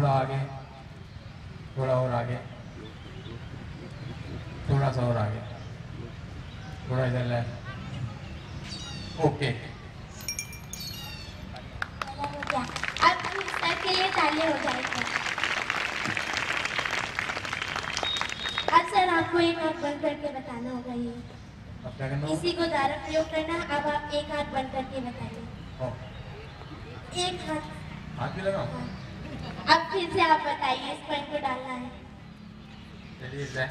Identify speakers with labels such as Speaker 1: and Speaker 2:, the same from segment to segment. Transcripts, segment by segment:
Speaker 1: थोड़ा आगे, थोड़ा और आगे, थोड़ा सा और आगे, थोड़ा इधर लेफ्ट। ओके,
Speaker 2: अब सर के लिए ताली हो जाएगी। अब सर आपको एक हाथ बंद करके बताना होगा ये।
Speaker 1: अब क्या करना?
Speaker 2: इसी को द्वारा प्रयोग करना। अब आप एक हाथ बंद करके बताइए। एक हाथ
Speaker 1: भी लगाओ।
Speaker 2: हाँ। अब फिर से आप बताइए, इस पॉइंट को डालना है।
Speaker 1: चलिए इधर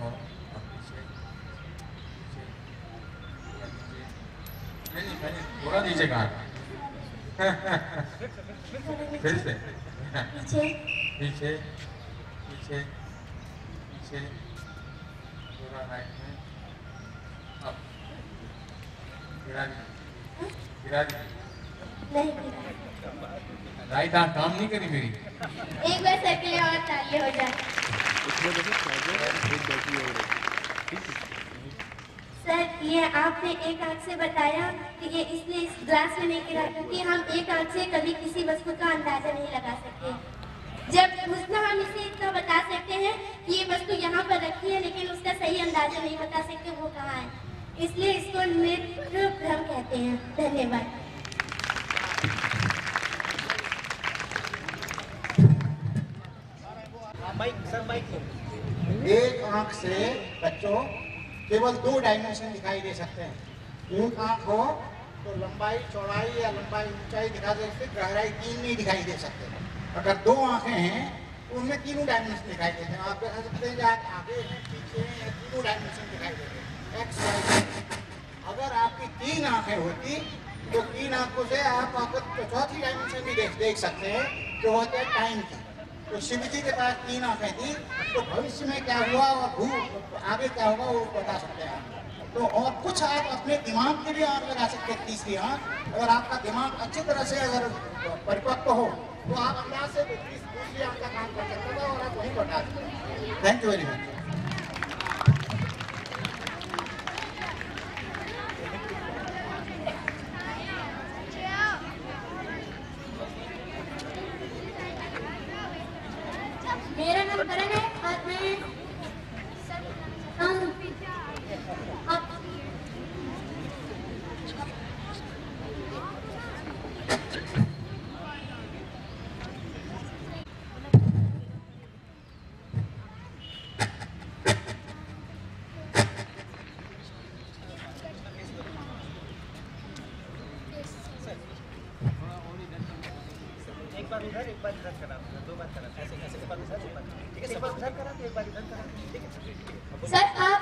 Speaker 1: और पीछे नहीं पहले थोड़ा नीचे कहा फिर से
Speaker 2: पीछे
Speaker 1: पीछे पीछे पीछे थोड़ा राइट में अब गिरा दी
Speaker 2: नहीं
Speaker 1: राइट हाथ काम नहीं करी मेरी।
Speaker 2: एक बार सर के लिए और ताली हो जाए। सर ये आपने एक आंख से बताया कि ये इसलिए इस ग्लास में नहीं गिरा क्योंकि हम एक आंख से कभी किसी वस्तु का अंदाजा नहीं लगा सकते। जब उतना हम इसे इतना बता सकते हैं कि ये वस्तु यहाँ पर रखी है, लेकिन उसका सही अंदाजा नहीं बता सकते वो कहाँ है। इसलिए इसको नेत्र भ्रम कहते हैं। धन्यवाद।
Speaker 3: एक आंख से बच्चों केवल 2 डायमेंशन दिखाई दे सकते हैं। एक आंख हो तो लंबाई चौड़ाई या लंबाई ऊंचाई दिखा दे सकते, गहराई 3 नहीं दिखाई दे सकते। अगर 2 आंखें हैं तो उनमें तीनों डायमेंशन दिखाई देते हैं। आप देख सकते हैं कि आगे हैं पीछे हैं, तीनों डायमेंशन दिखाई देते हैं। X Y. अगर आपकी 3 आंखें होती तो 3 आंखों से आप चौथी डायमेंशन भी देख सकते हैं, जो होता है टाइम की। तो शिव जी के पास 3 आंखें थी, तो भविष्य में क्या हुआ और आगे क्या होगा वो बता सकते हैं। तो और कुछ आप अपने दिमाग के लिए आंख लगा सकते हैं, तीसरी आंख। अगर आपका दिमाग अच्छी तरह से अगर परिपक्व हो तो आप अंदाज से दूसरी आंख का काम कर सकते हैं और आप वहीं बता सकते हैं। Thank you very much.
Speaker 2: मेरा नाम करण है और मैं
Speaker 4: एक बार उधर एक बार इधर करा, 2 बार करा, ऐसे ऐसे एक बार उधर एक बार, ठीक है, एक बार उधर करा तो एक बार इधर करा, ठीक है।
Speaker 2: सर आप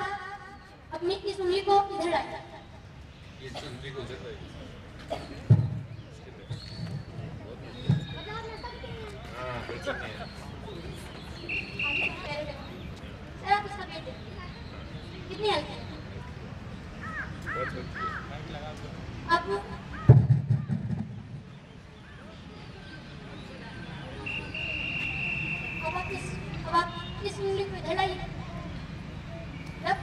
Speaker 2: अपनी इस उंगली को इधर लाइए।
Speaker 1: इस उंगली को उधर लाइए। हाँ
Speaker 2: सर आप उसका वेट देखिए कितनी हल्की है। अब आप इस उंगली को इधर लाइए। अब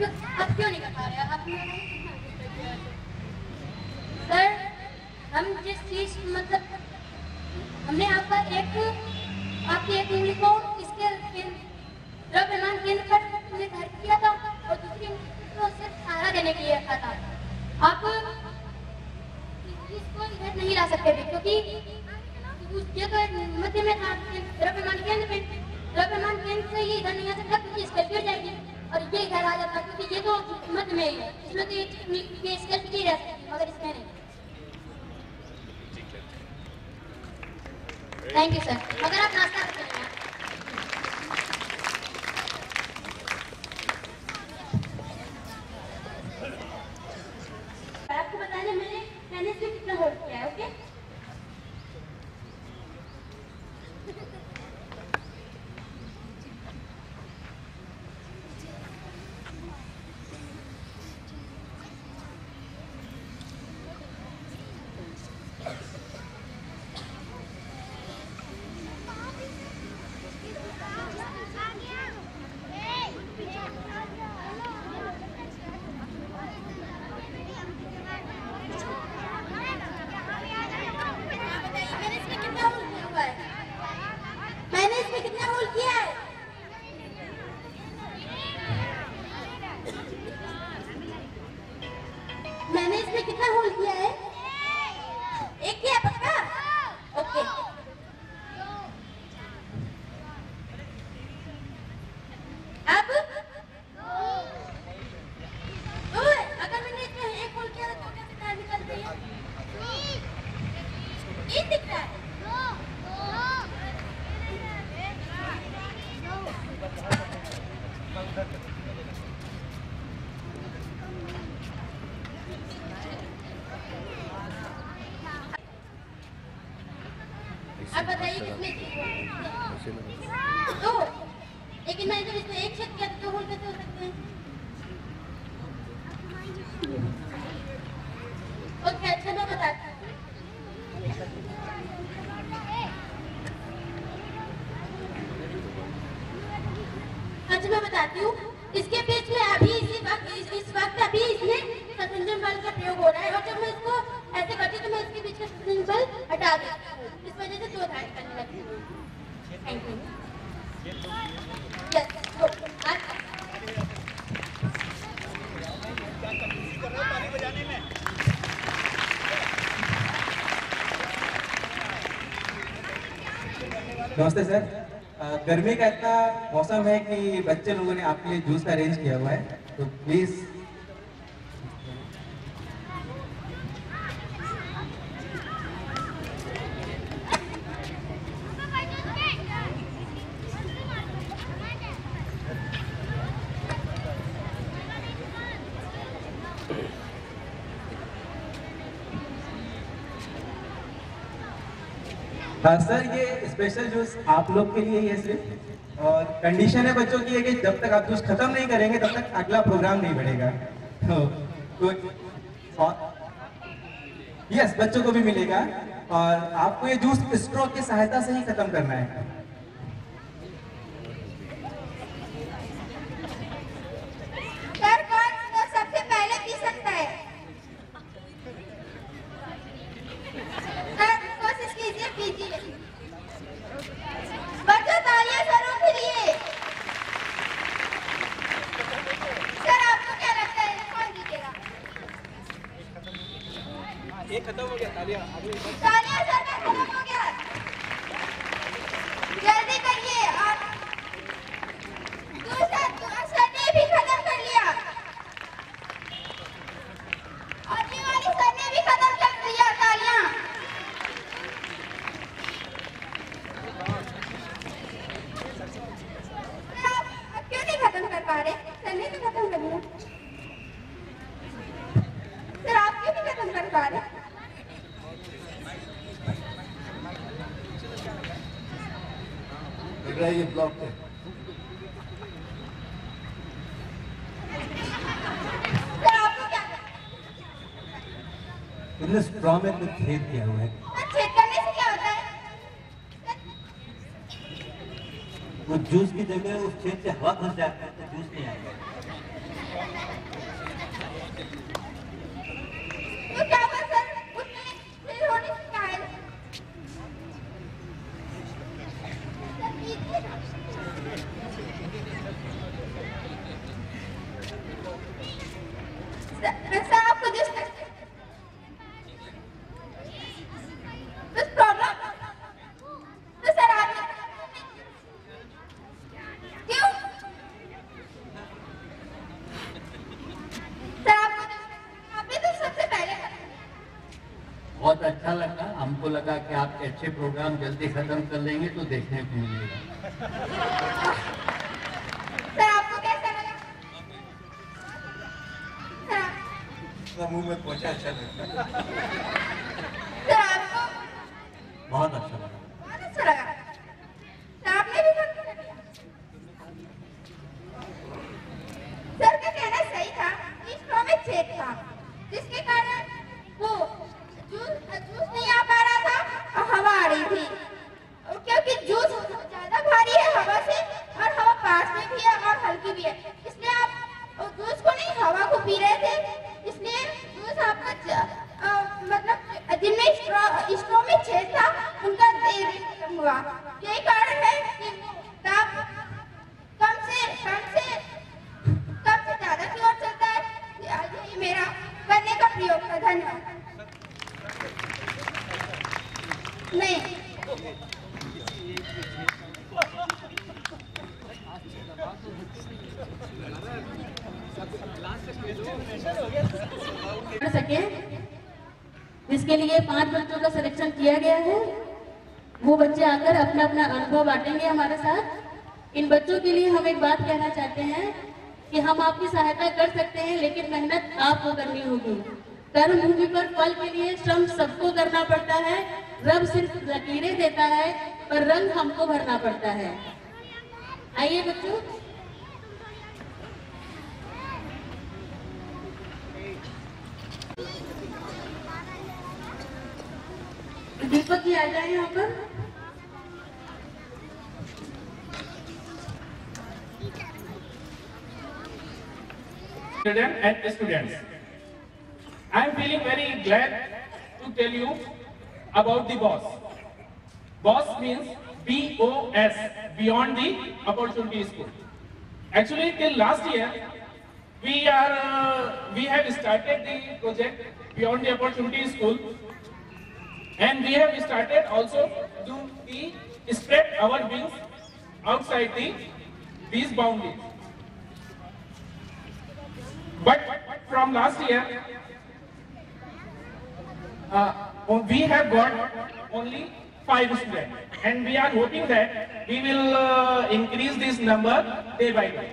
Speaker 2: क्यों नहीं कर पा रहे आप? सर हम जिस चीज मतलब हमने आपकी एक उंगली को इसके द्रव्यमान केंद्र पर निर्धारित किया था और दूसरी उंगली को सिर्फ सहारा देने के लिए रखा था। आप इसको इधर नहीं ला सकते थे क्योंकि ये तो मध्य में था द्रव्यमान केंद्र में। द्रव्यमान केंद्र से ये इधर नहीं आ सकता क्योंकि स्केल गिर जाएगी और ये इधर आ जाता क्योंकि ये तो मध्य में ही है। इसमें तो ये स्केल की रह सकती मगर इसमें नहीं। Thank you sir. मगर आप नाश्ता करते हैं। आपको बताने मैंने इसमें कितना होल्ड किया है। ओके लेकिन मैंने जब इसमें एक छेद किया तो होल कैसे हो सकते हैं? ओके, अच्छा मैं बताती हूँ। अच्छा मैं बताती हूँ। इसके बीच में अभी इस वक्त अभी इसमें सस्पेंशन बल का प्रयोग हो रहा है, और जब मैं इसको ऐसे करती हूँ तो मैं इसके बीच का सस्पेंशन बल हटा देती हूँ। इस वजह से दो धार करने लगती हूँ। Thank you. यस,
Speaker 4: पानी बजाने में
Speaker 5: नमस्ते सर। गर्मी का इतना मौसम है कि बच्चे लोगों ने आपके लिए जूस का अरेंज किया हुआ है, तो प्लीज सर ये स्पेशल जूस आप लोग के लिए ही है सिर्फ, और कंडीशन है बच्चों की है कि जब तक आप जूस खत्म नहीं करेंगे तब तक अगला प्रोग्राम नहीं बढ़ेगा। तो यस, बच्चों को भी मिलेगा, और आपको ये जूस स्ट्रॉ की सहायता से ही खत्म करना है।
Speaker 2: सर कौन तो सबसे पहले पी सकता है? सर कोशिश कीजिए, पीजिए। बच्चों तालियां सरों के लिए। सर आपको क्या लगता है कौन जीतेगा?
Speaker 4: एक खत्म हो गया, तालियां
Speaker 2: तालियां सर का खत्म हो गया। जल्दी करिए। और दूसरा सर ने भी खत्म कर लिया, और ये वाली सर ने भी खत्म कर लिया। तालियां। आप क्यों नहीं खत्म कर पा रहे? सर ने तो खत्म कर लिया। सर आप क्यों नहीं खत्म कर पा रहे?
Speaker 1: ये ब्लॉक है।
Speaker 2: सर आपको क्या
Speaker 5: इस स्ट्रॉ में कुछ छेद किया हुआ है।
Speaker 2: छेद करने से क्या होता है?
Speaker 5: वो जूस की जगह उस छेद से हवा घुस जाता है तो जूस नहीं आएगा।
Speaker 2: तो क्या हुआ सर? उसमें छेद होने से क्या है? सर पीजिए ना। सर आपको जिस प्रॉब्लम तो सर आप क्यों? सर आपको आप भी तो सबसे पहले
Speaker 1: बहुत अच्छा लगा, हमको लगा कि आपके अच्छे प्रोग्राम जल्दी खत्म कर लेंगे तो देखने को मिलेगा।
Speaker 2: सर आपको कैसा लगा? सर
Speaker 1: मुंह में पहुंचा अच्छा लगा।
Speaker 2: सर आपको
Speaker 1: बहुत अच्छा लगा।
Speaker 2: बहुत अच्छा लगा। सर आपने भी खत्म कर दिया। सर का कहना सही था। इस फ्लो में छेद था, जिसके कारण वो जूस नहीं आ पा रहा था और हवा आ रही थी, क्योंकि जूस ज्यादा भारी है हवा से, और हवा पास में भी है और हल्की भी है, इसलिए आप जूस को नहीं हवा को पी रहे थे। इसलिए जूस आपका मतलब जिनमें स्ट्रॉ में छेद था उनका देर खत्म हुआ। यही कारण है कि ताप कम से ज्यादा की ओर चलता है। यही मेरा करने का प्रयोग था। धन्यवाद। नहीं
Speaker 6: कर सके, जिसके लिए 5 बच्चों का सिलेक्शन किया गया है। वो बच्चे आकर अपना अपना अनुभव बांटेंगे हमारे साथ। इन बच्चों के लिए हम एक बात कहना चाहते हैं कि हम आपकी सहायता कर सकते हैं, लेकिन मेहनत आपको करनी होगी। कर्म भूमि पर फल के लिए श्रम सबको करना पड़ता है। रब सिर्फ लकीरें देता है, पर रंग हमको भरना पड़ता है। आइए बच्चों। दीपक जी आ जाए यहाँ पर।
Speaker 7: Students, I am feeling very glad to tell you about the BOSS. BOSS means BOS, Beyond the Opportunity School. Actually, till last year, we have started the project Beyond the Opportunity School, and we have started also to spread our wings outside these boundaries. But from last year, we have got only 5 students, and we are hoping that we will increase this number day by day.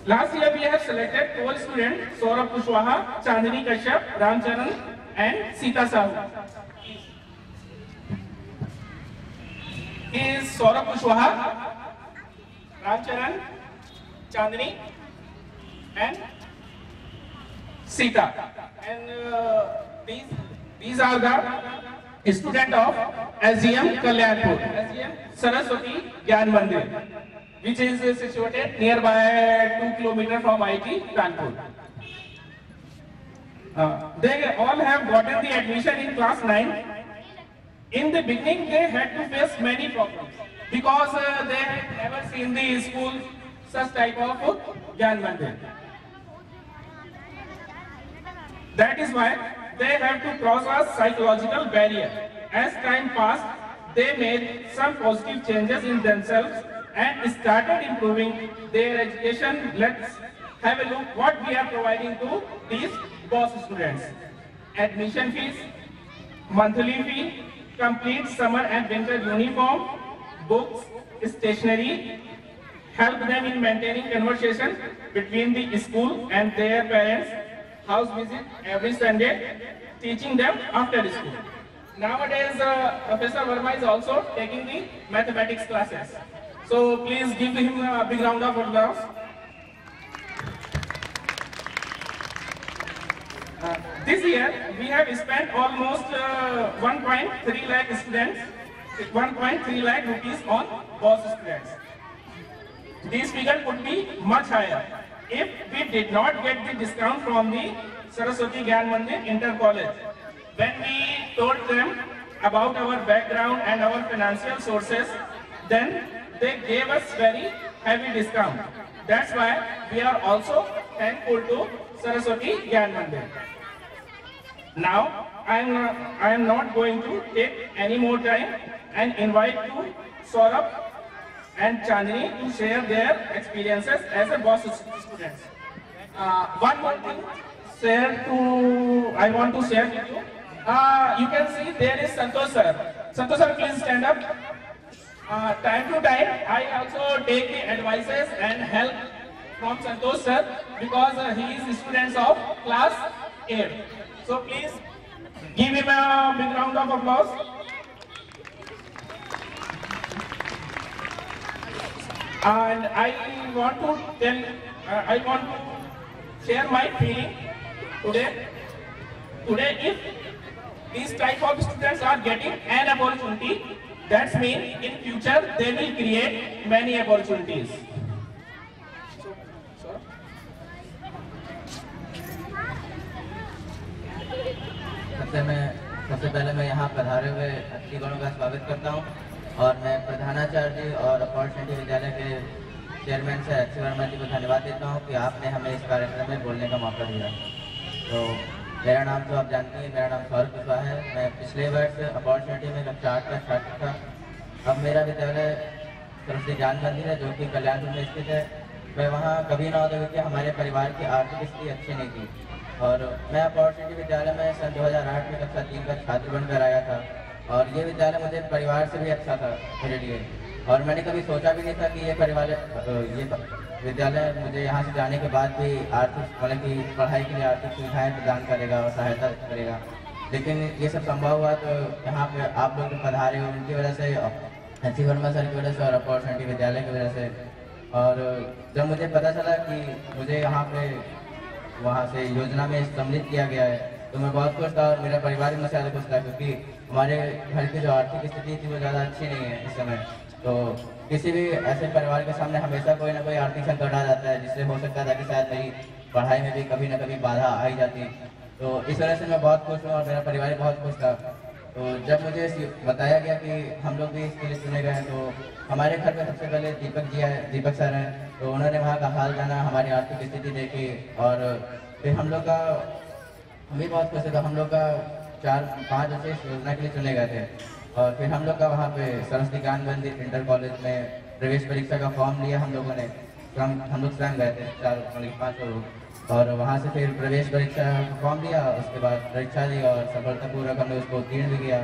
Speaker 7: Last year we have selected 12 students: Saurabh Kushwaha, Chandni Kashyap, Ramcharan and Sita Sahu. Is Saurabh Kushwaha, Ramcharan, Chandni and Sita, and these are the students of SGM Kalyanpur, SGM Saraswati Gyan Mandir, which is situated nearby 2 kilometers from IIT Kanpur. They all have gotten the admission in class 9. In the beginning, they had to face many problems because they had never seen the school such type of Gyan Mandir. That is why they have to cross a psychological barrier. As time passed, they made some positive changes in themselves and started improving their education. Let's have a look what we are providing to these BOSS students. Admission fees, monthly fee, complete summer and winter uniform, books, stationery, help them in maintaining conversation between the school and their parents, house visit every Sunday, teaching them after school. Nowadays, Professor Verma is also taking the mathematics classes. So please give him a big round of applause. This year, we have spent almost 1.3 lakh students, 1.3 lakh rupees on BOSS students. This figure could be much higher if we did not get the discount from the Saraswati Gyan Mandir Inter College. When we told them about our background and our financial sources, then they gave us very heavy discount. That's why we are also thankful to Saraswati Gyan Mandir. Now, I am not going to take any more time and invite to Saurabh and Chandni to share their experiences as a BOSS students. One more thing I want to share with you. You can see there is Santosh sir. Santosh sir, please stand up. Time to time, I also take the advices and help from Santosh sir because he is students of class 8. So please give him a big round of applause. And I want to share my feeling today. If these type of students are getting an opportunity, that means in future they will create many opportunities.
Speaker 8: सबसे पहले मैं यहाँ पधारे हुए अतिथिगणों का स्वागत करता हूँ और मैं प्रधानाचार्य जी और अपॉर्चुनिटी विद्यालय के चेयरमैन से अच्छी वर्मा जी को धन्यवाद देता हूँ कि आपने हमें इस कार्यक्रम में बोलने का मौका दिया। तो मेरा नाम तो आप जानते हैं, मेरा नाम सौरभ कुशवाहा है। मैं पिछले वर्ष अपॉर्चुनिटी में कक्षा 8 का छात्र था। अब मेरा विद्यालय सरस्वती ज्ञान मंदिर है जो कि कल्याणपुर में स्थित है। मैं वहाँ कभी ना होता क्योंकि हमारे परिवार की आर्थिक स्थिति अच्छी नहीं थी और मैं अपॉर्चुनिटी विद्यालय में सन 2008 में कक्षा 3 का छात्र बनकर आया था और ये विद्यालय मुझे परिवार से भी अच्छा था मेरे लिए और मैंने कभी सोचा भी नहीं था कि ये विद्यालय मुझे यहाँ से जाने के बाद भी आर्थिक मतलब कि पढ़ाई के लिए आर्थिक सुविधाएं प्रदान करेगा और सहायता करेगा। लेकिन ये सब संभव हुआ तो यहाँ पे आप लोग पधारे हो, उनकी वजह से अच्छी वर्मा सर की वजह से और अपॉर्चुनिटी विद्यालय की वजह से। और जब मुझे पता चला कि मुझे यहाँ पे वहाँ से योजना में सम्मिलित किया गया है तो मैं बहुत खुश था और मेरा परिवार भी मुझसे ज़्यादा खुश था, क्योंकि हमारे घर की जो आर्थिक स्थिति थी वो ज़्यादा अच्छी नहीं है इस समय। तो किसी भी ऐसे परिवार के सामने हमेशा कोई ना कोई आर्थिक संकट आ जाता है, जिससे हो सकता था कि शायद मेरी पढ़ाई में भी कभी ना कभी बाधा आ ही जाती। तो इस वजह से मैं बहुत खुश हूँ और मेरा परिवार भी बहुत खुश था। तो जब मुझे बताया गया कि हम लोग भी इसके लिए चुने गए हैं, तो हमारे घर में सबसे पहले दीपक सर हैं, तो उन्होंने वहाँ का हाल जाना, हमारी आर्थिक स्थिति देखी और फिर हम लोग का हम भी बहुत खुश थे। हम लोग का 4-5 बच्चे इस योजना के लिए चुने गए थे और फिर हम लोग का वहाँ पे सरस्वती ज्ञान मंदिर इंटर कॉलेज में प्रवेश परीक्षा का फॉर्म लिया हम लोगों ने। हम लोग स्वयं गए थे 4-5 लोग और वहाँ से फिर प्रवेश परीक्षा का फॉर्म लिया, उसके बाद परीक्षा दी और सफलतापूर्वक हम लोग उसको उत्तीर्ण भी किया।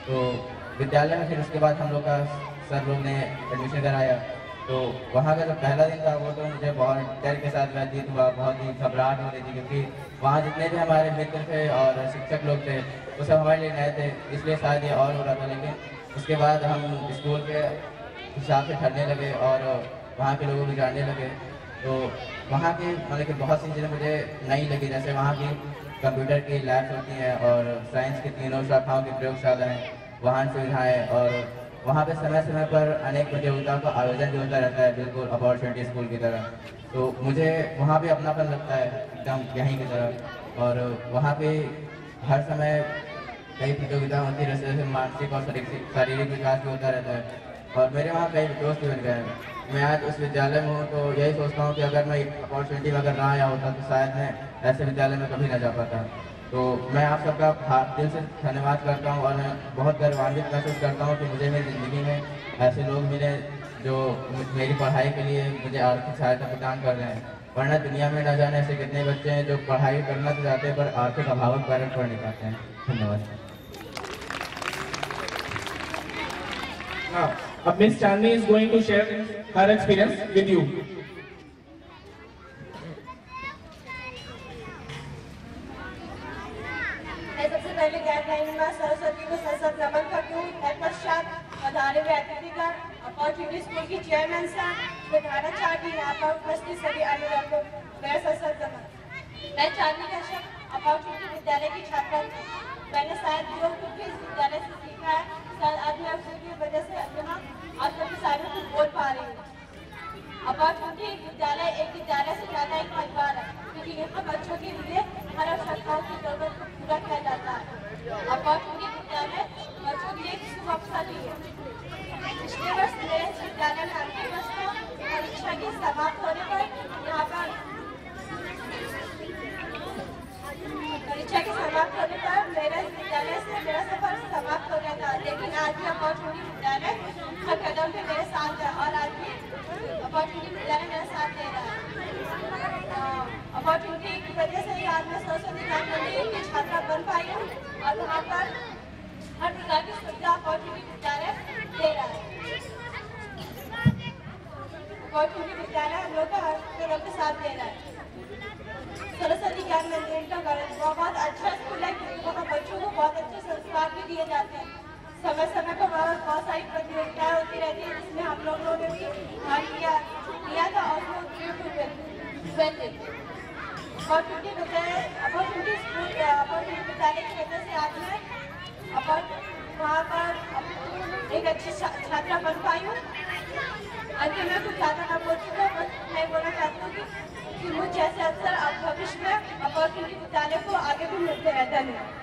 Speaker 8: तो विद्यालय में फिर उसके बाद हम लोग का सर लोग ने एडमिशन कराया। तो वहाँ का जो पहला दिन था वो तो मुझे बहुत डर के साथ व्यतीत हुआ, बहुत ही घबराहट हो रही थी, क्योंकि वहाँ जितने भी हमारे मित्र थे और शिक्षक लोग थे वो सब हमारे लिए नए थे, इसलिए शायद ये और हो रहा था। लेकिन उसके बाद हम स्कूल के हिसाब से ठहरने लगे और वहाँ के लोगों को जानने लगे। तो वहाँ की मतलब कि बहुत सी चीज़ें मुझे नई लगी, जैसे वहाँ की कंप्यूटर की लैब्स होती हैं और साइंस की 3 शाखाओं की प्रयोगशालाएँ, वाहन सुविधाएँ और वहाँ पे समय समय पर अनेक प्रतियोगिताओं का आयोजन भी होता रहता है, बिल्कुल अपॉर्चुनिटी स्कूल की तरह। तो मुझे वहाँ भी अपनापन लगता है एकदम यहीं की तरह। और वहाँ पे हर समय कई प्रतियोगिता होती रहती है, जैसे मानसिक और शारीरिक विकास भी होता रहता है और मेरे वहाँ कई दोस्त भी बन गए हैं। मैं आज उस विद्यालय में हूँ तो यही सोचता हूँ कि अगर मैं अपॉर्चुनिटी में अगर ना आया होता तो शायद मैं ऐसे विद्यालय में कभी ना जा पाता। तो मैं आप सबका दिल से धन्यवाद करता हूँ और मैं बहुत गर्वान्वित महसूस करता हूँ कि मुझे मेरी ज़िंदगी में ऐसे लोग मिले जो मेरी पढ़ाई के लिए मुझे आर्थिक सहायता प्रदान कर रहे हैं। वरना दुनिया में न जाने ऐसे कितने बच्चे हैं जो पढ़ाई करना तो चाहते हैं पर आर्थिक अभाव के कारण पढ़ नहीं पाते हैं। धन्यवाद।
Speaker 7: Now, Miss Chandni is going to share her experience with you.
Speaker 9: सबसे पहले गाइडलाइन में सरस्वती को सशक्त नमन करती हूँ। तत्पश्चात पधारे हुए अतिथि का अपॉर्चुनिटी स्कूल की चेयरमैन साहब प्रधानाचार्य यहाँ पर उपस्थित सभी अनुराग को मेरा सशक्त नमन। मैं चांदनी कश्यप अपॉर्चुनिटी विद्यालय की छात्रा थी। मैंने शायद जो कुछ भी इस विद्यालय से सीखा है शायद आज मैं अवसर की वजह से यहाँ आज सबके सारे कुछ बोल पा रही हूँ। अपॉर्चुनिटी विद्यालय एक विद्यालय से ज़्यादा एक परिवार है, क्योंकि यहाँ बच्चों के लिए हर आवश्यकताओं की जरूरत को पूरा किया जाता है। अपॉर्चुनिटी विद्यालय बच्चों के लिए एक शुभ अवसर भी है। पिछले वर्ष मेरे विद्यालय में अंतिम वर्ष को परीक्षा की समाप्त होने पर यहाँ पर परीक्षा की समाप्त होने पर मेरे विद्यालय से मेरा सफर समाप्त हो गया था, लेकिन आज भी अपॉर्चुनिटी विद्यालय हर कदम पे मेरे साथ है और आज भी अपॉर्चुनिटी विद्यालय मेरा साथ दे रहा है। अपॉर्चुनिटी की वजह से आज मैं सरस्वती ज्ञान मंदिर की छात्रा बन पाई हूँ और वहाँ पर हर प्रकार की सुविधा अपॉर्चुनिटी विद्यालय दे रहा है। अपॉर्चुनिटी विद्यालय हम लोग का हर तरह के साथ दे रहा है। सरस्वती ज्ञान मंदिर इंटर कॉलेज बहुत अच्छा स्कूल है, क्योंकि वहाँ बच्चों को बहुत अच्छे संस्कार भी दिए जाते हैं। समय समय पर बहुत सारी प्रतियोगिताएं होती रहती है, जिसमें हम लोगों ने भी भाग लिया था और वो अपॉर्चुनिटी स्कूल अपॉर्चुनिटी विद्यालय की वजह से आज मैं वहाँ पर एक अच्छी छात्रा बन पाई हूँ। आगे मैं कुछ ज़्यादा ना बोल चुका, बस मैं बोलना चाहती हूँ कि मुझ जैसे अवसर अब भविष्य में अपॉर्चुनिटी विद्यालय को आगे भी मिलते रहते हैं।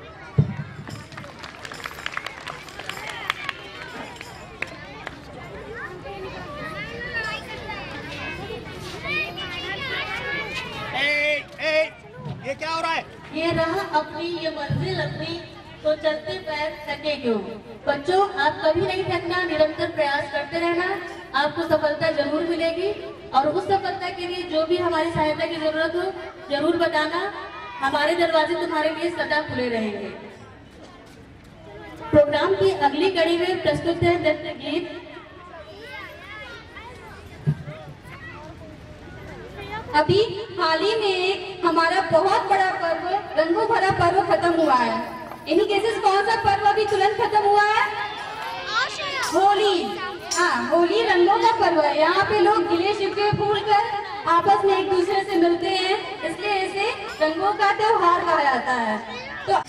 Speaker 4: ये क्या हो रहा है?
Speaker 6: ये रहा अपनी ये मंजिल अपनी, तो चलते पैर थके क्यों। बच्चों, आप कभी नहीं थकना, निरंतर प्रयास करते रहना, आपको सफलता जरूर मिलेगी। और उस सफलता के लिए जो भी हमारी सहायता की जरूरत हो जरूर बताना, हमारे दरवाजे तुम्हारे लिए सदा खुले रहेंगे। प्रोग्राम की अगली कड़ी में प्रस्तुत है नृत्य गीत।
Speaker 10: अभी हाल ही में हमारा बहुत बड़ा पर्व, रंगों भरा पर्व खत्म हुआ है। इन्हीं केसेस कौन सा पर्व अभी तुरंत खत्म हुआ है? होली। हाँ, होली रंगों का पर्व है। यहाँ पे लोग गिले शिकवे भूल कर आपस में एक दूसरे से मिलते हैं, इसलिए इसे रंगों का त्योहार कहा जाता है। तो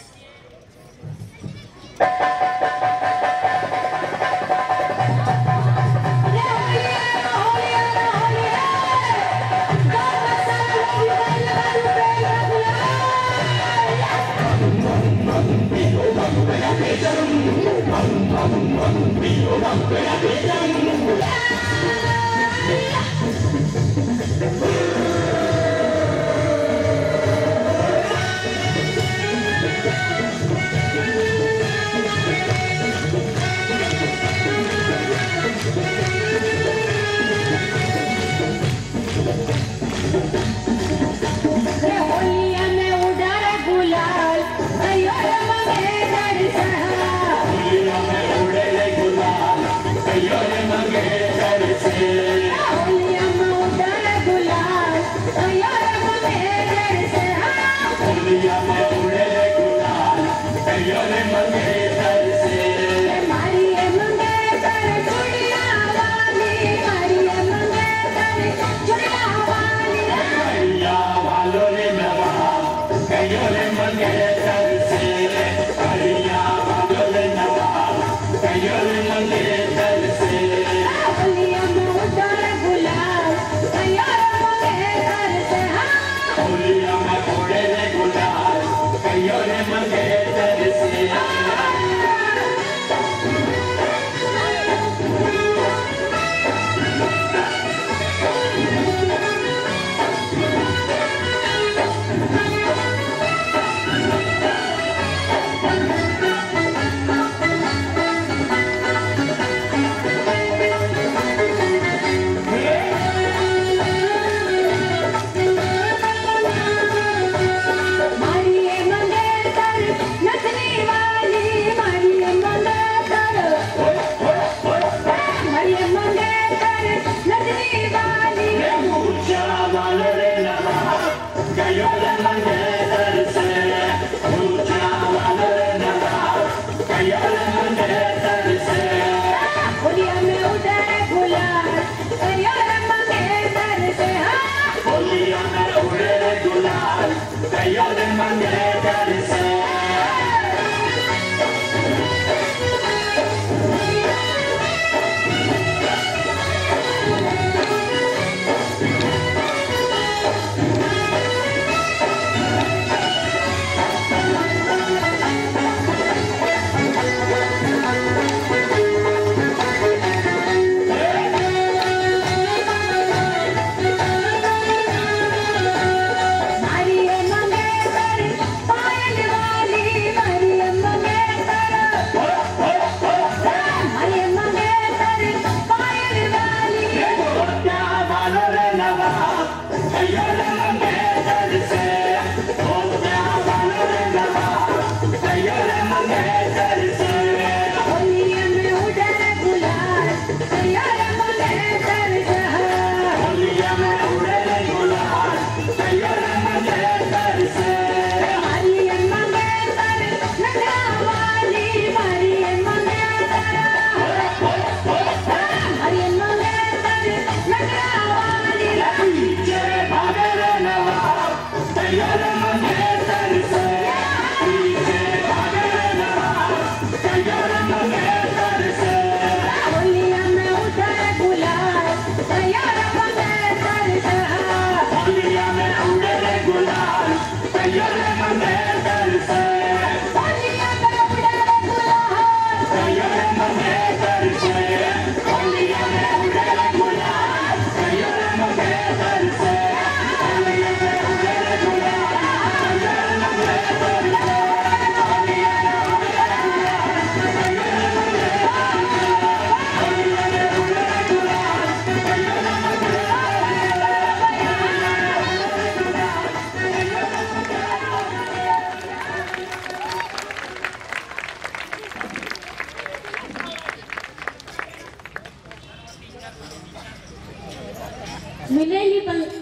Speaker 6: मिलेंगी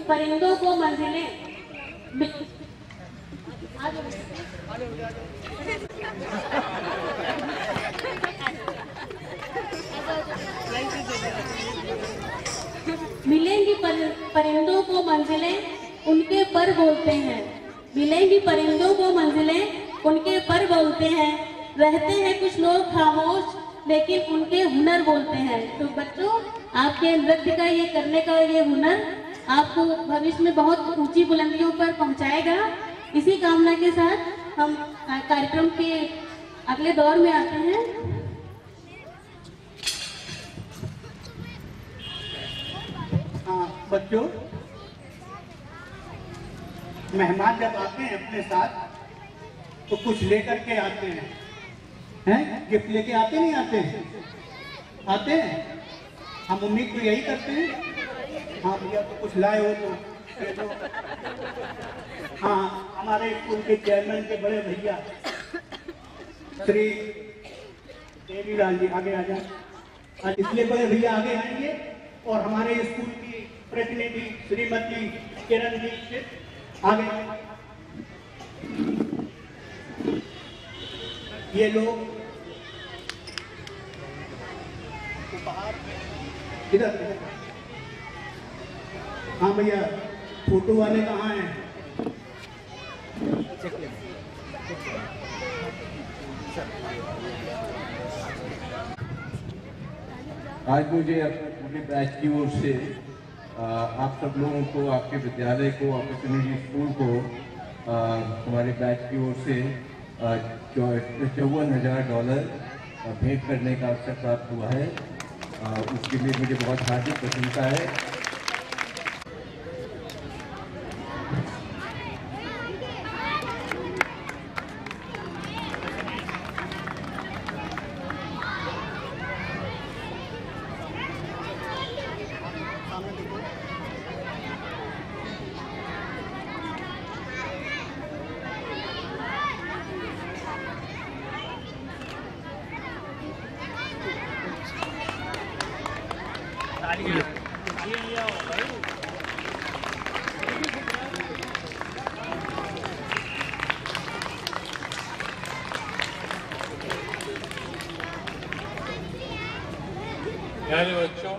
Speaker 6: परिंदों को मंजिलें।
Speaker 4: लाइन से
Speaker 6: मिलेंगी परिंदों को मंजिलें उनके पर बोलते हैं, मिलेंगी परिंदों को मंजिलें उनके पर बोलते हैं। रहते हैं कुछ लोग खामोश लेकिन उनके हुनर बोलते हैं। तो बच्चों, आपके नृत्य का ये करने का ये हुनर आपको भविष्य में बहुत ऊंची बुलंदियों पर पहुंचाएगा। इसी कामना के साथ हम कार्यक्रम के अगले दौर में आते हैं।
Speaker 3: हाँ बच्चों, मेहमान जब आते हैं अपने साथ तो कुछ लेकर के आते हैं, गिफ्ट लेके आते नहीं आते? आते हैं। हम उम्मीद तो यही करते हैं। हाँ भैया, तो कुछ लाए हो तो हाँ, हमारे स्कूल के चेयरमैन के बड़े भैया श्री देवीलाल जी आगे आ जाए। इसलिए बड़े भैया आगे आएंगे और हमारे स्कूल की प्रतिनिधि श्रीमती किरण जी आगे। ये लोग उपहार इधर। हाँ भैया, फोटो वाले कहाँ हैं?
Speaker 11: आज मुझे अपने बैच की ओर से आप सब लोगों को, आपके विद्यालय को, अपॉर्चुनिटी स्कूल को हमारे बैच की ओर से $54,000 भेंट करने का अवसर प्राप्त हुआ है। उसके लिए मुझे बहुत हार्दिक प्रशंसा है।
Speaker 12: प्यारे बच्चों,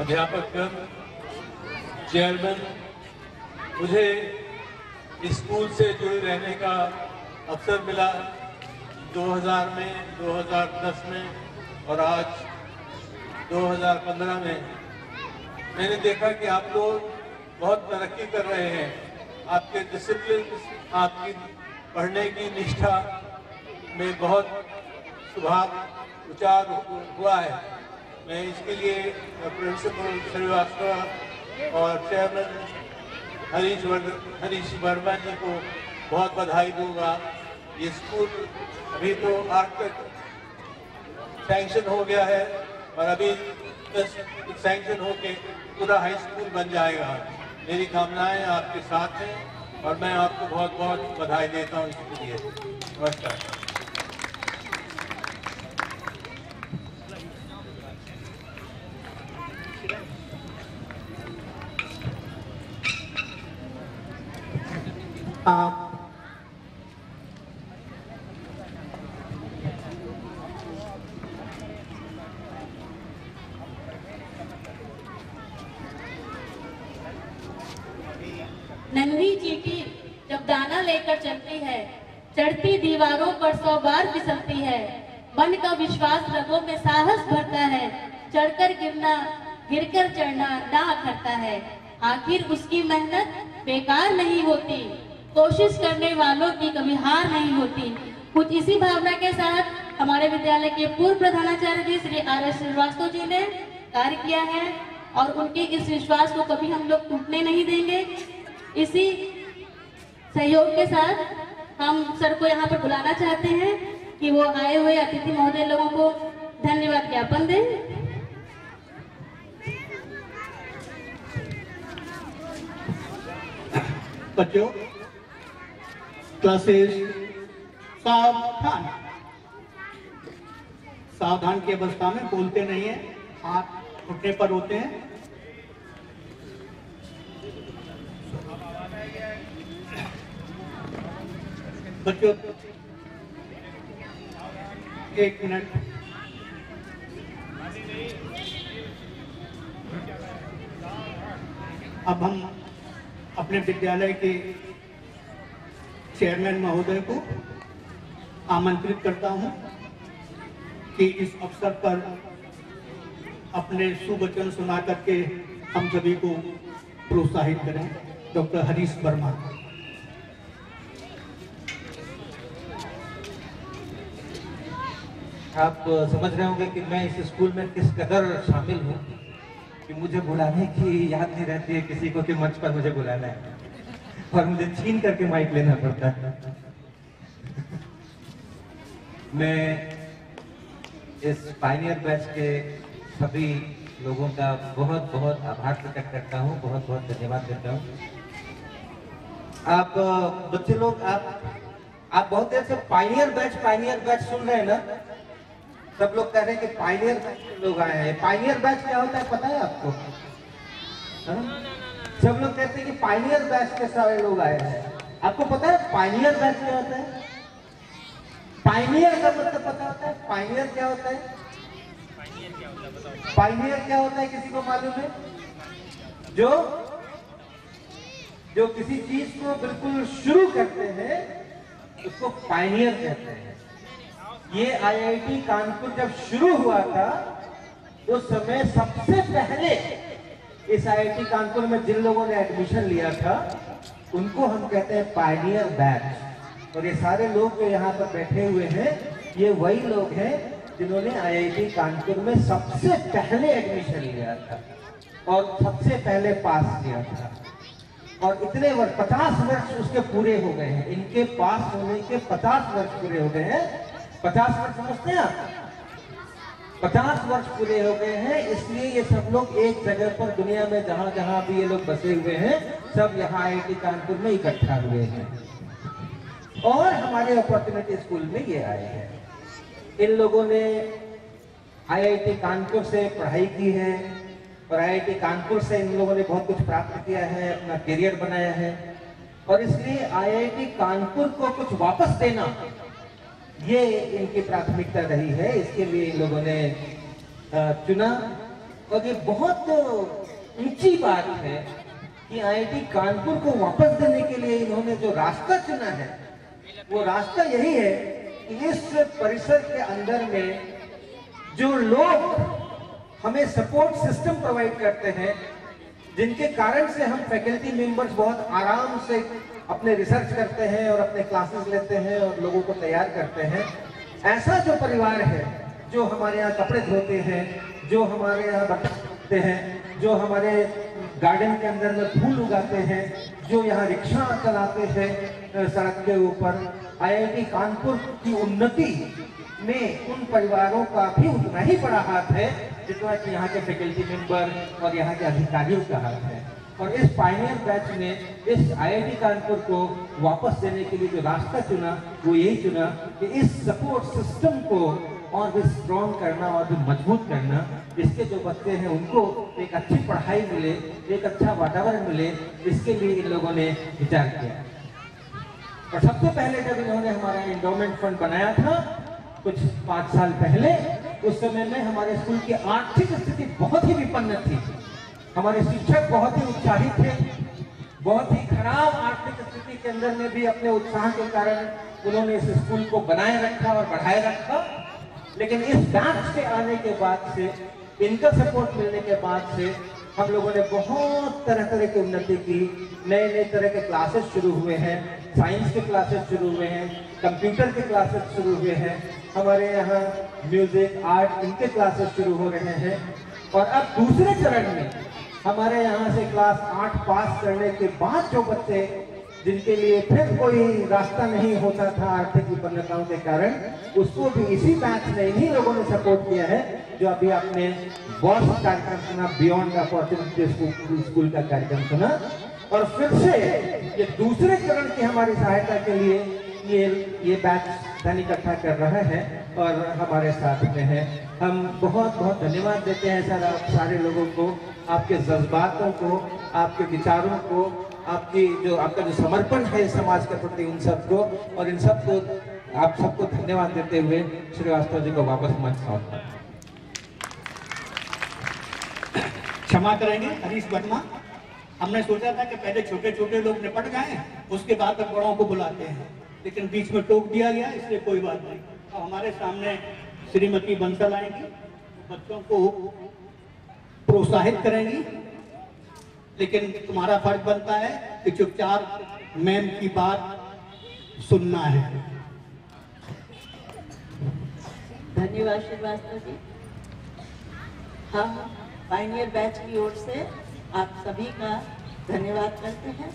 Speaker 12: अध्यापक, चेयरमैन, मुझे स्कूल से जुड़े रहने का अवसर मिला 2000 में, 2010 में और आज 2015 में। मैंने देखा कि आप लोग बहुत तरक्की कर रहे हैं। आपके डिसिप्लिन, आपकी पढ़ने की निष्ठा में बहुत सुधार उचार हुआ है। मैं इसके लिए प्रिंसिपल श्रीवास्तव और चेयरमैन हरीश वर्मा जी को बहुत बधाई दूंगा। ये स्कूल अभी तो 8 तक सैंक्शन हो गया है और अभी 10 सैंक्शन होके पूरा हाई स्कूल बन जाएगा। मेरी कामनाएं आपके साथ हैं और मैं आपको बहुत बहुत बधाई देता हूँ इसके लिए। नमस्कार।
Speaker 6: नन्ही चींटी जब दाना लेकर चलती है, चढ़ती दीवारों पर 100 बार फिसलती है। मन का विश्वास रगों में साहस भरता है, चढ़कर गिरना, गिरकर चढ़ना ना अखरता है। आखिर उसकी मेहनत बेकार नहीं होती, कोशिश करने वालों की कभी हार नहीं होती। कुछ इसी भावना के साथ हमारे विद्यालय के पूर्व प्रधानाचार्य जी श्री RS श्रीवास्तव जी ने कार्य किया है और उनके इस विश्वास को कभी हम लोग टूटने नहीं देंगे। इसी सहयोग के साथ हम सर को यहाँ पर बुलाना चाहते हैं कि वो आए हुए अतिथि महोदय लोगों को धन्यवाद ज्ञापन दें।
Speaker 3: बच्चों, क्लासेस सावधान। सावधान की अवस्था में बोलते नहीं है, हाथ घुटने पर होते हैं। बच्चों, 1 मिनट।
Speaker 13: अब हम अपने विद्यालय के चेयरमैन महोदय को आमंत्रित करता हूं कि इस अवसर पर अपने सुवचन सुना करके हम सभी को प्रोत्साहित करें। डॉक्टर हरीश वर्मा।
Speaker 14: आप समझ रहे होंगे कि मैं इस स्कूल में किस कदर शामिल हूँ कि मुझे बुलाने की याद नहीं रहती है किसी को कि मंच पर मुझे बुलाना है और मुझे छीन करके माइक लेना पड़ता है। मैं इस पायनियर बैच के सभी लोगों का बहुत बहुत आभार प्रकट करता हूँ, बहुत बहुत धन्यवाद देता हूँ। आप बच्चे लोग आप बहुत देर से पायनियर बैच सुन रहे हैं ना। सब लोग कह रहे हैं कि पायनियर बैच के लोग आए हैं। पायनियर बैच क्या होता है पता है आपको? सब लोग कहते हैं कि पायनियर बैच के सारे लोग आए हैं। आपको पता है पायनियर बैच क्या होता है? पायनियर का मतलब पता होता है? पायनियर क्या होता है? पायनियर क्या होता है किसी को मालूम है? जो किसी चीज को बिल्कुल शुरू करते हैं उसको पायनियर कहते हैं। ये आईआईटी कानपुर जब शुरू हुआ था उस समय सबसे पहले इस आईआईटी कानपुर में जिन लोगों ने एडमिशन लिया था उनको हम कहते हैं पायनियर बैच। और ये सारे लोग जो यहाँ पर बैठे हुए हैं ये वही लोग हैं जिन्होंने आईआईटी कानपुर में सबसे पहले एडमिशन लिया था और सबसे पहले पास किया था। और इतने वर्ष 50 वर्ष उसके पूरे हो गए हैं। इनके पास होने के 50 वर्ष पूरे हो गए हैं। 50 वर्ष समझते हैं आप? 50 वर्ष पूरे हो गए हैं। इसलिए ये सब लोग एक जगह पर दुनिया में जहां जहां भी ये लोग बसे हुए हैं सब यहाँ आईआईटी कानपुर में इकट्ठा हुए हैं और हमारे अपॉर्चुनिटी स्कूल में ये आए हैं। इन लोगों ने आईआईटी कानपुर से पढ़ाई की है और आईआईटी कानपुर से इन लोगों ने बहुत कुछ प्राप्त किया है, अपना करियर बनाया है और इसलिए आईआईटी कानपुर को कुछ वापस देना ये इनकी प्राथमिकता रही है। इसके लिए इन लोगों ने चुना और ये बहुत ऊंची बात है कि आईआईटी कानपुर को वापस देने के लिए इन्होंने जो रास्ता चुना है वो रास्ता यही है कि इस परिसर के अंदर में जो लोग हमें सपोर्ट सिस्टम प्रोवाइड करते हैं जिनके कारण से हम फैकल्टी मेंबर्स बहुत आराम से अपने रिसर्च करते हैं और अपने क्लासेस लेते हैं और लोगों को तैयार करते हैं, ऐसा जो परिवार है जो हमारे यहाँ कपड़े धोते हैं, जो हमारे यहाँ बर्तन धोते हैं, जो हमारे गार्डन के अंदर में फूल उगाते हैं, जो यहाँ रिक्शा चलाते हैं सड़क के ऊपर, आईआईटी कानपुर की उन्नति में उन परिवारों का भी उतना ही बड़ा हाथ है जितना कि यहाँ के फैकल्टी मेंबर और यहाँ के अधिकारियों का हाथ है। और इस पायनियर बैच ने इस आईआईटी कानपुर को वापस देने के लिए जो रास्ता चुना वो यही चुना कि इस सपोर्ट सिस्टम को और भी स्ट्रॉन्ग करना और भी मजबूत करना, इसके जो बच्चे हैं उनको एक अच्छी पढ़ाई मिले, एक अच्छा वातावरण मिले, इसके लिए इन लोगों ने विचार किया। और सबसे पहले जब इन्होंने हमारा एंडोमेंट फंड बनाया था कुछ 5 साल पहले, उस समय में हमारे स्कूल की आर्थिक स्थिति बहुत ही विपन्न थी। हमारे शिक्षक बहुत ही उत्साहित थे, बहुत ही खराब आर्थिक स्थिति के अंदर में भी अपने उत्साह के कारण उन्होंने इस स्कूल को बनाए रखा और बढ़ाए रखा। लेकिन इस बैच के आने के बाद से, इनका सपोर्ट मिलने के बाद से हम लोगों ने बहुत तरह की उन्नति की। नए तरह के क्लासेस शुरू हुए हैं, साइंस के क्लासेस शुरू हुए हैं, कंप्यूटर के क्लासेस शुरू हुए हैं, हमारे यहाँ म्यूजिक, आर्ट, इनके क्लासेस शुरू हो रहे हैं। और अब दूसरे चरण में हमारे यहाँ से क्लास 8 पास करने के बाद जो बच्चे जिनके लिए फिर कोई रास्ता नहीं होता था आर्थिक विपन्नताओं के कारण, उसको भी इसी बैच ने, इन्हीं लोगों ने सपोर्ट किया है। जो अभी आपने बॉस कार्यक्रम सुना, बियॉन्ड अपॉर्चुनिटी स्कूल का कार्यक्रम सुना, और फिर से ये दूसरे चरण की हमारी सहायता के लिए ये बैच धन इकट्ठा कर रहा है और हमारे साथ में है। हम बहुत बहुत धन्यवाद देते हैं सर आप सारे लोगों को, आपके जज्बातों को, आपके विचारों को, आपका जो समर्पण है समाज के प्रति, उन सबको, और इन सबको आप सबको धन्यवाद देते हुए श्रीवास्तव जी को वापस मंच सौंपता।
Speaker 13: क्षमा करेंगे हरीश वर्मा। हमने सोचा था कि पहले छोटे छोटे लोग निपट जाएं, उसके बाद तक बड़ों को बुलाते हैं, लेकिन बीच में टोक दिया गया, इसलिए कोई बात नहीं। तो हमारे सामने श्रीमती बंसल आएंगी, बच्चों को प्रोत्साहित करेंगी, लेकिन तुम्हारा फर्ज बनता है कि चुपचाप मैम की बात सुनना है।
Speaker 15: धन्यवाद श्रीवास्तव जी। हम पायनियर बैच की ओर से आप सभी का धन्यवाद करते हैं।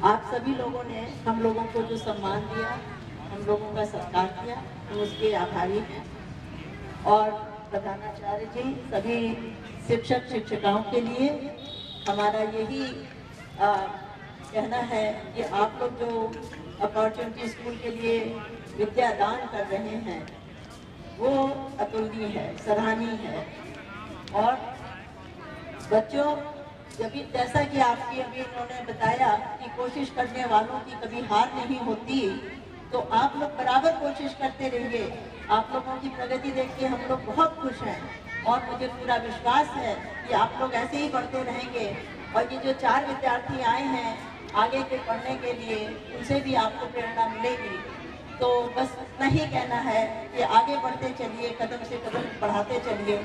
Speaker 15: आप सभी लोगों ने हम लोगों को जो सम्मान दिया, हम लोगों का सत्कार किया, हम उसके आभारी हैं। और प्रधानाचार्य जी, सभी शिक्षक शिक्षिकाओं के लिए हमारा यही कहना है कि आप लोग जो अपॉर्चुनिटी स्कूल के लिए विद्या दान कर रहे हैं वो अतुलनीय है, सराहनीय है। और बच्चों, जैसा कि आपकी अभी इन्होंने बताया कि कोशिश करने वालों की कभी हार नहीं होती, तो आप लोग बराबर कोशिश करते रहिए। आप लोगों की प्रगति देख के हम लोग बहुत खुश हैं और मुझे पूरा विश्वास है कि आप लोग ऐसे ही बढ़ते रहेंगे। और ये जो 4 विद्यार्थी आए हैं आगे के पढ़ने के लिए, उनसे भी आपको प्रेरणा मिलेगी। तो बस इतना ही कहना है कि आगे बढ़ते चलिए, कदम से कदम बढ़ाते चलिए,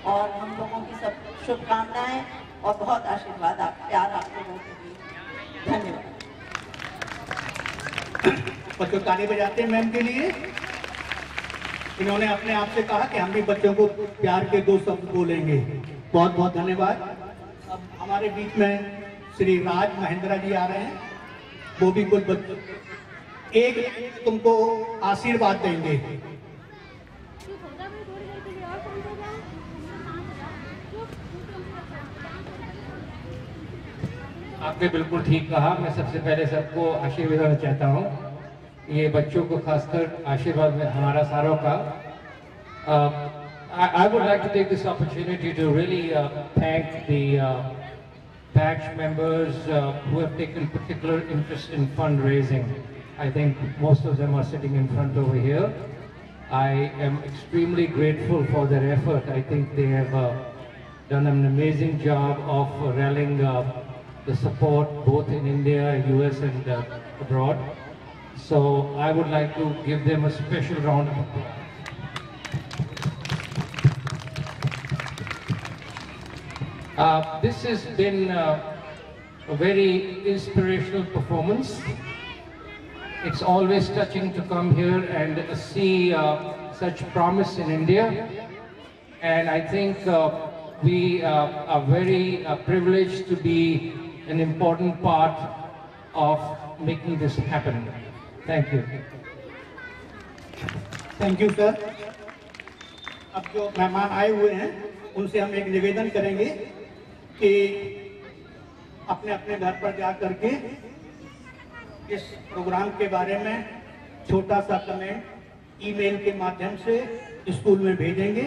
Speaker 15: और हम लोगों की सब शुभकामनाएं और बहुत आशीर्वाद, प्यार आप लोगों के लिए। धन्यवाद।
Speaker 13: बच्चों ताली बजाते हैं मैम के लिए। इन्होंने अपने आप से कहा कि हम भी बच्चों को प्यार के 2 शब्द बोलेंगे। बहुत बहुत धन्यवाद। अब हमारे बीच में श्री राज महेंद्रा जी आ रहे हैं, वो भी कुछ बच्चों एक तुमको आशीर्वाद देंगे।
Speaker 16: आपने बिल्कुल ठीक कहा। मैं सबसे पहले सबको आशीर्वाद देना चाहता हूँ, ये बच्चों को खासकर आशीर्वाद में हमारा सारों का। I would like to take this opportunity to really thank the batch members who have taken particular interest in fundraising. I think most of them are sitting in front over here. I am extremely grateful for their effort. I think they have done an amazing job of rallying the support both in India, US and abroad. So I would like to give them a special round of applause. This has been a very inspirational performance. It's always touching to come here and see such promise in India. And I think we are very privileged to be an important part of making this happen. Thank you.
Speaker 13: Thank you sir. अब जो मेहमान आए हुए हैं उनसे हम एक निवेदन करेंगे कि अपने अपने घर पर जा करके इस प्रोग्राम के बारे में छोटा सा कमेंट ईमेल के माध्यम से स्कूल में भेजेंगे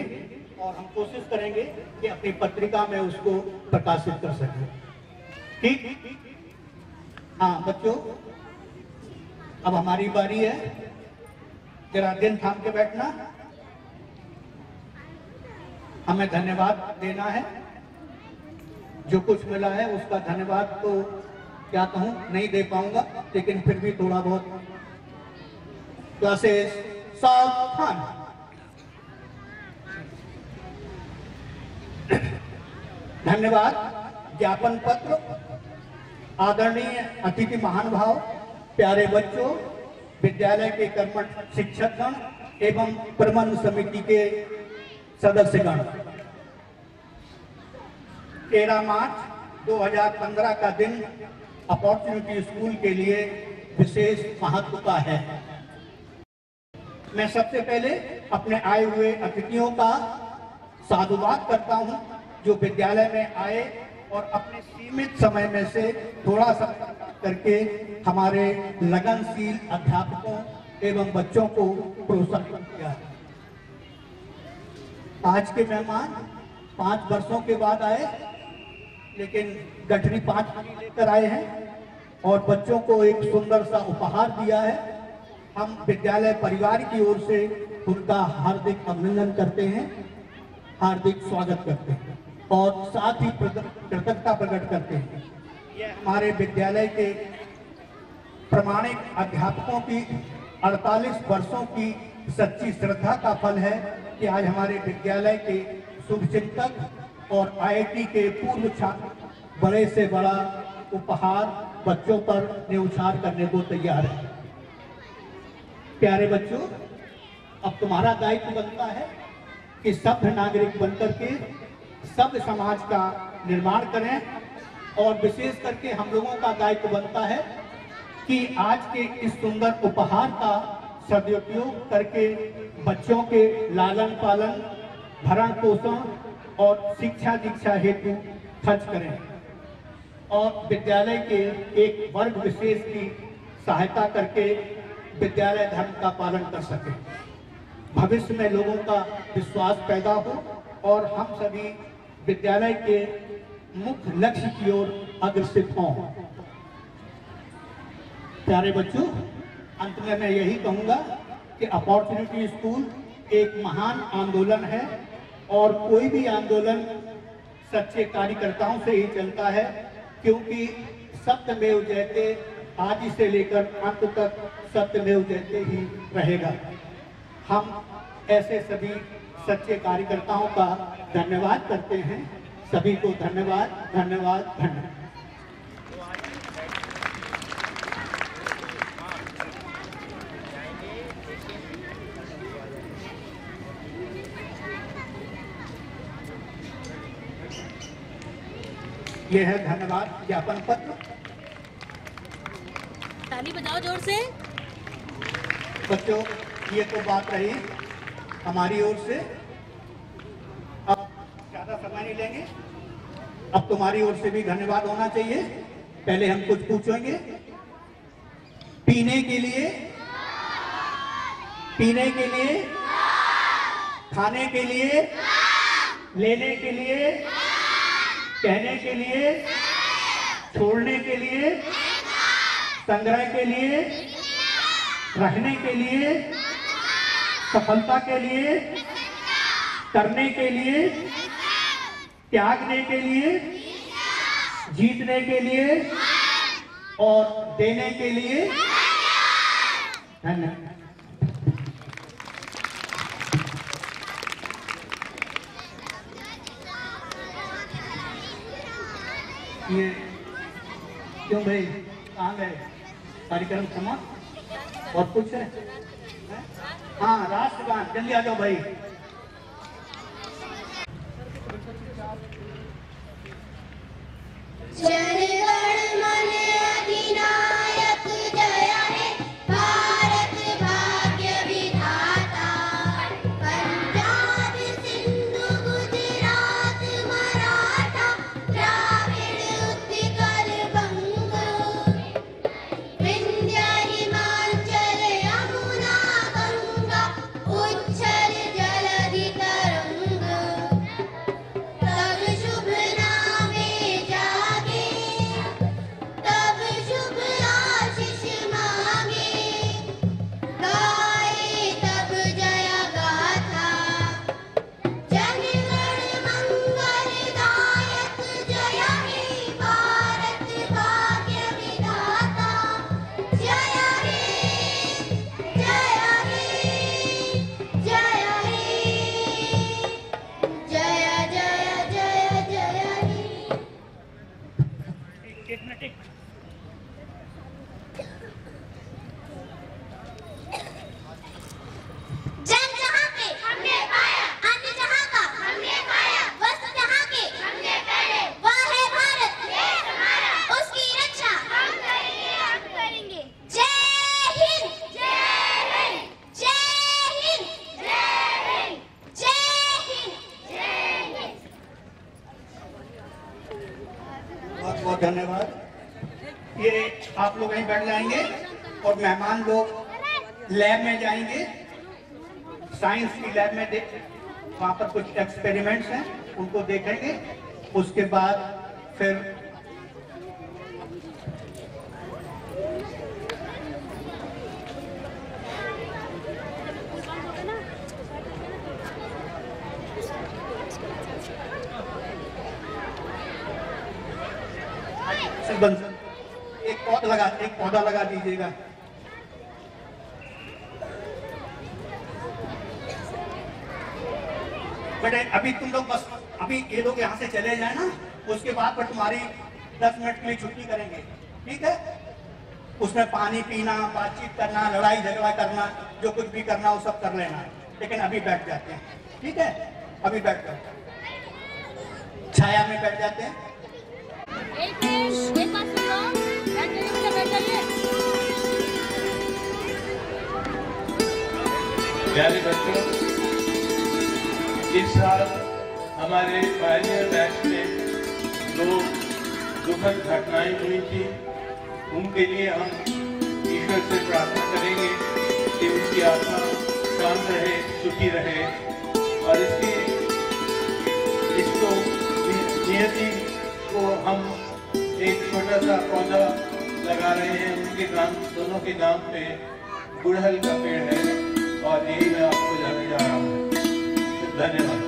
Speaker 13: और हम कोशिश करेंगे कि अपनी पत्रिका में उसको प्रकाशित कर सकें। ठीक? हाँ बच्चों, अब हमारी बारी है, जरा दिन थाम के बैठना। हमें धन्यवाद देना है। जो कुछ मिला है उसका धन्यवाद तो क्या कहूं, नहीं दे पाऊंगा, लेकिन फिर भी थोड़ा बहुत। क्लासेस सावधान। धन्यवाद। ज्ञापन पत्र। आदरणीय अतिथि महानुभाव, प्यारे बच्चों, विद्यालय के कर्मठ शिक्षकगण एवं प्रबंध समिति के सदस्यगण, 13 मार्च 2015 का दिन अपॉर्चुनिटी स्कूल के लिए विशेष महत्व का है। मैं सबसे पहले अपने आए हुए अतिथियों का साधुवाद करता हूं, जो विद्यालय में आए और अपने सीमित समय में से थोड़ा सा करके हमारे लगनशील अध्यापकों एवं बच्चों को प्रोत्साहित किया। आज के मेहमान 5 वर्षों के बाद आए, लेकिन गठरी 5 लेकर आए हैं और बच्चों को एक सुंदर सा उपहार दिया है। हम विद्यालय परिवार की ओर से उनका हार्दिक अभिनंदन करते हैं, हार्दिक स्वागत करते हैं और साथ ही कृतज्ञता प्रकट करते हैं। ये हमारे विद्यालय के प्रमाणिक अध्यापकों की 48 वर्षों की सच्ची श्रद्धा का फल है कि आज हमारे विद्यालय के शुभचिंतक और IIT के पूर्व छात्र बड़े से बड़ा उपहार बच्चों पर न्यौछावर करने को तैयार है। प्यारे बच्चों, अब तुम्हारा दायित्व बनता है कि सभ्य नागरिक बनकर के सभ्य समाज का निर्माण करें, और विशेष करके हम लोगों का दायित्व बनता है कि आज के इस सुंदर उपहार का सदुपयोग करके बच्चों के लालन पालन, भरण पोषण और शिक्षा दीक्षा हेतु खर्च करें और विद्यालय के एक वर्ग विशेष की सहायता करके विद्यालय धर्म का पालन कर सके। भविष्य में लोगों का विश्वास पैदा हो और हम सभी विद्यालय के मुख्य लक्ष्य की ओर अग्रसित हों। प्यारे बच्चों, अंत में मैं यही कहूंगा कि अपॉर्चुनिटी स्कूल एक महान आंदोलन है और कोई भी आंदोलन सच्चे कार्यकर्ताओं से ही चलता है, क्योंकि सत्यमेव जयते आज से लेकर अंत तक सत्यमेव जयते ही रहेगा। हम ऐसे सभी सच्चे कार्यकर्ताओं का धन्यवाद करते हैं। सभी को धन्यवाद, धन्यवाद, धन्यवाद। ये है धन्यवाद ज्ञापन पत्र।
Speaker 6: ताली बजाओ जोर से।
Speaker 13: बच्चों, ये तो बात रही हमारी ओर से। अब ज्यादा समय नहीं लेंगे। अब तुम्हारी ओर से भी धन्यवाद होना चाहिए। पहले हम कुछ पूछेंगे। पीने के लिए, पीने के लिए, खाने के लिए, लेने के लिए, कहने के लिए, छोड़ने के लिए, संग्रह के लिए, रहने के लिए, सफलता के लिए, करने के लिए, त्यागने के लिए, जीतने के लिए और देने के लिए। धन्यवाद। ये क्यों भाई, कहाँ गए? कार्यक्रम समाप्त और कुछ है? हाँ, राष्ट्रगान जल्दी आ जाओ भाई।
Speaker 2: जनगण मन अधिनायक जय हे भारत भाग्य विधाता, पंजाब सिंधु गुजरात मराठा द्राविड़ उत्कल बंग, विंध्य हिमाचल यमुना गंगा उच्छल जलधि तरंग, तब शुभ नामे जागे, तब शुभ आशीष मांगे, गाए तब जय गाथा, जनगण मंगलदायक जय हे भारत भाग्य विधाता, जय हे, जय हे, जय हे, जय जय जय जय हे।
Speaker 13: एक मिनट, एक
Speaker 2: जन जहाँ के हमने पाया, अन्न जहाँ का हमने खाया, वस्त्र जहाँ के हमने पहने, वह है भारत देश हमारा, उसकी रक्षा हम करेंगे, हम करेंगे। जय हिंद, जय हिंद, जय हिंद, जय हिंद, जय हिंद, जय हिंद।
Speaker 13: बहुत बहुत धन्यवाद। ये आप लोग यहीं बैठ जाएंगे और मेहमान लोग लैब में जाएंगे। साइंस की लैब में वहाँ पर कुछ एक्सपेरिमेंट्स हैं, उनको देखेंगे। उसके बाद फिर सरपंच एक पौधा लगा दीजिएगा। बेटे अभी तुम लोग बस अभी ये लोग यहाँ से चले जाए ना, उसके बाद पर तुम्हारी 10 मिनट के लिए छुट्टी करेंगे, ठीक है? उसमें पानी पीना, बातचीत करना, लड़ाई झगड़ा करना, जो कुछ भी करना वो सब कर लेना, लेकिन अभी बैठ जाते हैं, ठीक है? अभी बैठ जाते हैं, छाया में बैठ जाते हैं।
Speaker 12: प्यारे बच्चों, इस साल हमारे पायनियर बैच में जो दुखद घटनाएं हुई थी, उनके लिए हम ईश्वर से प्रार्थना करेंगे कि उनकी आत्मा शांत रहे, सुखी रहे, और इसको नियति को हम एक छोटा सा पौधा लगा रहे हैं। उनके नाम, दोनों के नाम पे गुड़हल का पेड़ है, और यही मैं आपको जाने जा रहा हूँ। धन्यवाद।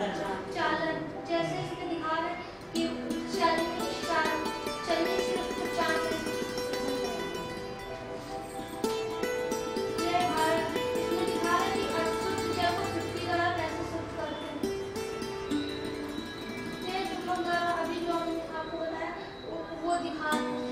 Speaker 2: चालन, जैसे इसमें दिखा रहे हैं कि चलने से चालन, ये भारत इसमें दिखा रहे हैं कि अशुद्ध जल को पृथ्वी द्वारा कैसे शुद्ध करते हैं। ये जो हम अभी जो आपको बताया वो दिखा रहे हैं।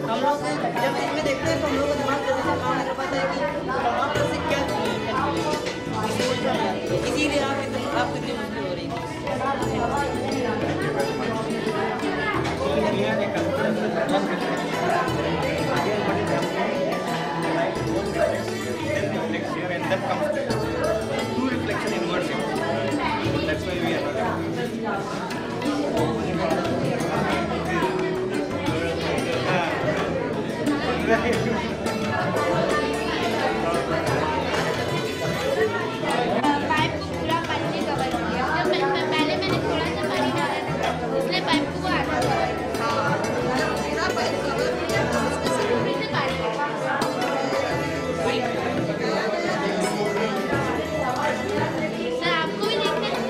Speaker 17: हम लोग जब इसमें देखते हैं तो हम लोग को दिमाग जल्दी से काम कर पाता है कि वहाँ पर से क्या इसीलिए आपको इतनी मुश्किल हो रही
Speaker 2: पाइप को पूरा पानी से कवर किया। जब पहले मैंने थोड़ा सा पानी डाला था इसलिए पाइप को आधा कवर किया। पूरा पाइप कवर किया उसको सिर्फ फिर से पानी सर आपको भी देखते हैं।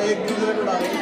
Speaker 18: एक दूसरे को डालो